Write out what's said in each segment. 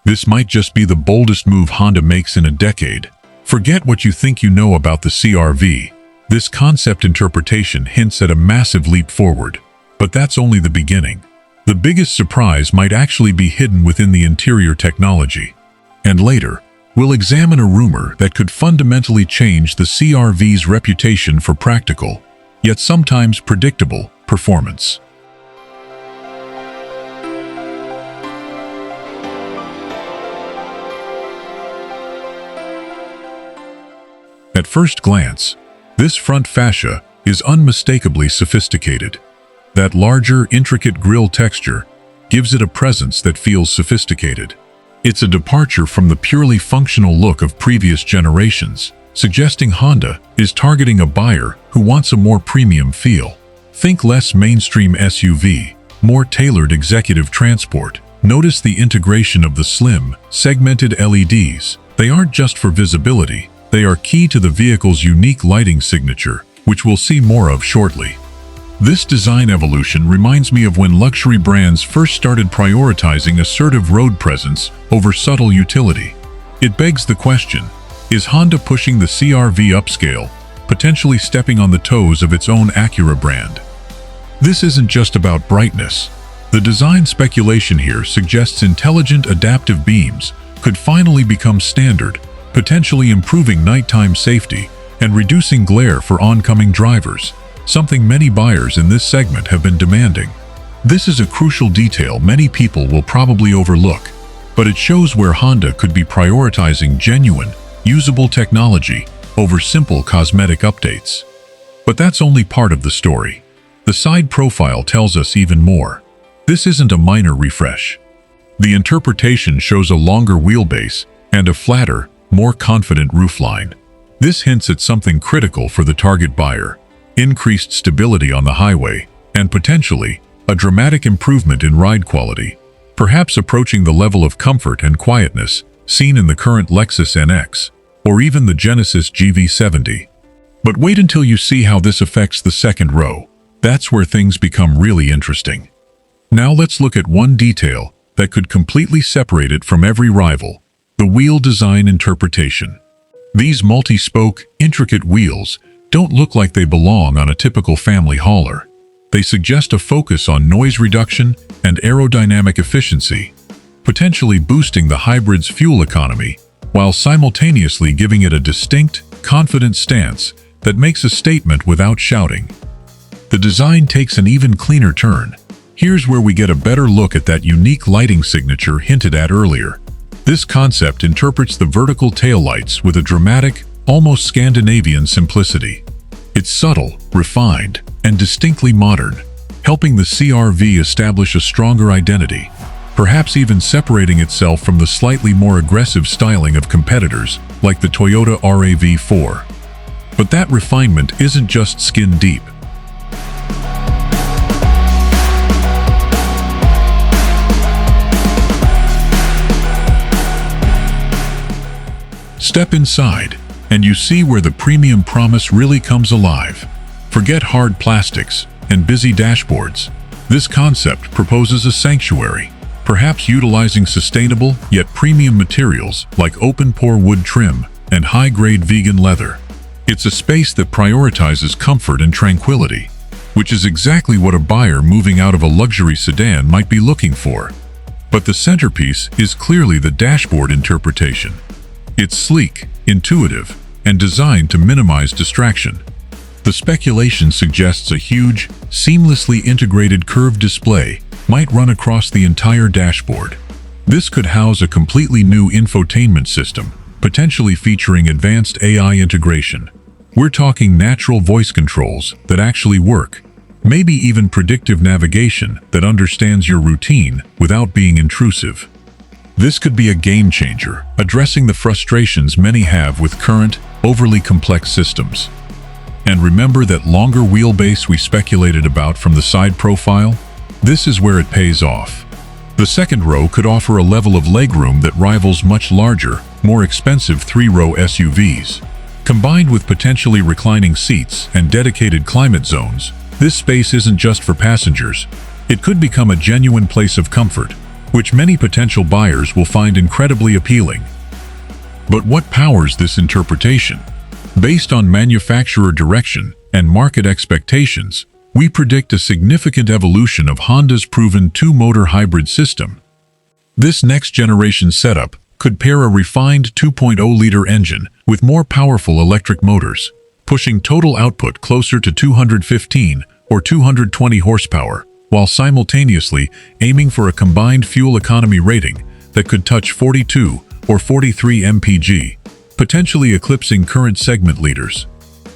This might just be the boldest move Honda makes in a decade. Forget what you think you know about the CR-V. This concept interpretation hints at a massive leap forward. But that's only the beginning. The biggest surprise might actually be hidden within the interior technology. And later, we'll examine a rumor that could fundamentally change the CR-V's reputation for practical, yet sometimes predictable, performance. At first glance, this front fascia is unmistakably sophisticated. That larger, intricate grille texture gives it a presence that feels sophisticated. It's a departure from the purely functional look of previous generations, suggesting Honda is targeting a buyer who wants a more premium feel. Think less mainstream SUV, more tailored executive transport. Notice the integration of the slim, segmented LEDs. They aren't just for visibility. They are key to the vehicle's unique lighting signature, which we'll see more of shortly. This design evolution reminds me of when luxury brands first started prioritizing assertive road presence over subtle utility. It begs the question, is Honda pushing the CR-V upscale, potentially stepping on the toes of its own Acura brand? This isn't just about brightness. The design speculation here suggests intelligent adaptive beams could finally become standard, potentially improving nighttime safety and reducing glare for oncoming drivers, something many buyers in this segment have been demanding. This is a crucial detail many people will probably overlook, but it shows where Honda could be prioritizing genuine, usable technology over simple cosmetic updates. But that's only part of the story. The side profile tells us even more. This isn't a minor refresh. The interpretation shows a longer wheelbase and a flatter, more confident roofline. This hints at something critical for the target buyer: increased stability on the highway, and potentially a dramatic improvement in ride quality, perhaps approaching the level of comfort and quietness seen in the current Lexus NX, or even the Genesis GV70. But wait until you see how this affects the second row. That's where things become really interesting. Now let's look at one detail that could completely separate it from every rival: the wheel design interpretation. These multi-spoke, intricate wheels don't look like they belong on a typical family hauler. They suggest a focus on noise reduction and aerodynamic efficiency, potentially boosting the hybrid's fuel economy, while simultaneously giving it a distinct, confident stance that makes a statement without shouting. The design takes an even cleaner turn. Here's where we get a better look at that unique lighting signature hinted at earlier. This concept interprets the vertical taillights with a dramatic, almost Scandinavian simplicity. It's subtle, refined, and distinctly modern, helping the CR-V establish a stronger identity, perhaps even separating itself from the slightly more aggressive styling of competitors like the Toyota RAV4. But that refinement isn't just skin deep. Step inside, and you see where the premium promise really comes alive. Forget hard plastics and busy dashboards. This concept proposes a sanctuary, perhaps utilizing sustainable yet premium materials like open-pore wood trim and high-grade vegan leather. It's a space that prioritizes comfort and tranquility, which is exactly what a buyer moving out of a luxury sedan might be looking for. But the centerpiece is clearly the dashboard interpretation. It's sleek, intuitive, and designed to minimize distraction. The speculation suggests a huge, seamlessly integrated curved display might run across the entire dashboard. This could house a completely new infotainment system, potentially featuring advanced AI integration. We're talking natural voice controls that actually work, maybe even predictive navigation that understands your routine without being intrusive. This could be a game changer, addressing the frustrations many have with current, overly complex systems. And remember that longer wheelbase we speculated about from the side profile? This is where it pays off. The second row could offer a level of legroom that rivals much larger, more expensive three-row SUVs. Combined with potentially reclining seats and dedicated climate zones, this space isn't just for passengers. It could become a genuine place of comfort, which many potential buyers will find incredibly appealing. But what powers this interpretation? Based on manufacturer direction and market expectations, we predict a significant evolution of Honda's proven two-motor hybrid system. This next-generation setup could pair a refined 2.0-liter engine with more powerful electric motors, pushing total output closer to 215 or 220 horsepower, while simultaneously aiming for a combined fuel economy rating that could touch 42 or 43 mpg, potentially eclipsing current segment leaders.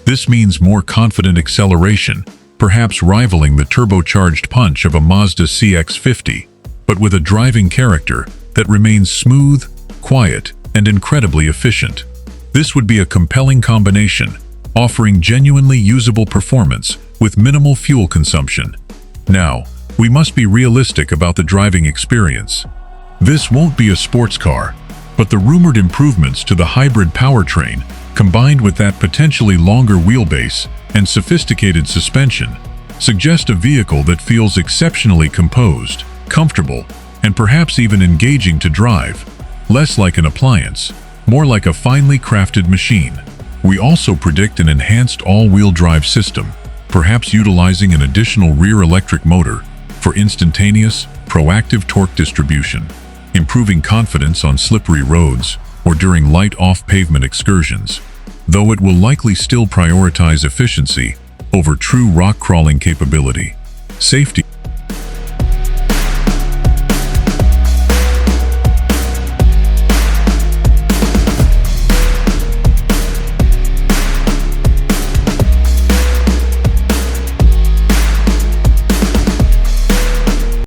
This means more confident acceleration, perhaps rivaling the turbocharged punch of a Mazda CX-50, but with a driving character that remains smooth, quiet, and incredibly efficient. This would be a compelling combination, offering genuinely usable performance with minimal fuel consumption. Now, we must be realistic about the driving experience. This won't be a sports car, but the rumored improvements to the hybrid powertrain, combined with that potentially longer wheelbase and sophisticated suspension, suggest a vehicle that feels exceptionally composed, comfortable, and perhaps even engaging to drive, less like an appliance, more like a finely crafted machine. We also predict an enhanced all-wheel drive system, perhaps utilizing an additional rear electric motor for instantaneous, proactive torque distribution, improving confidence on slippery roads or during light off-pavement excursions, though it will likely still prioritize efficiency over true rock-crawling capability. Safety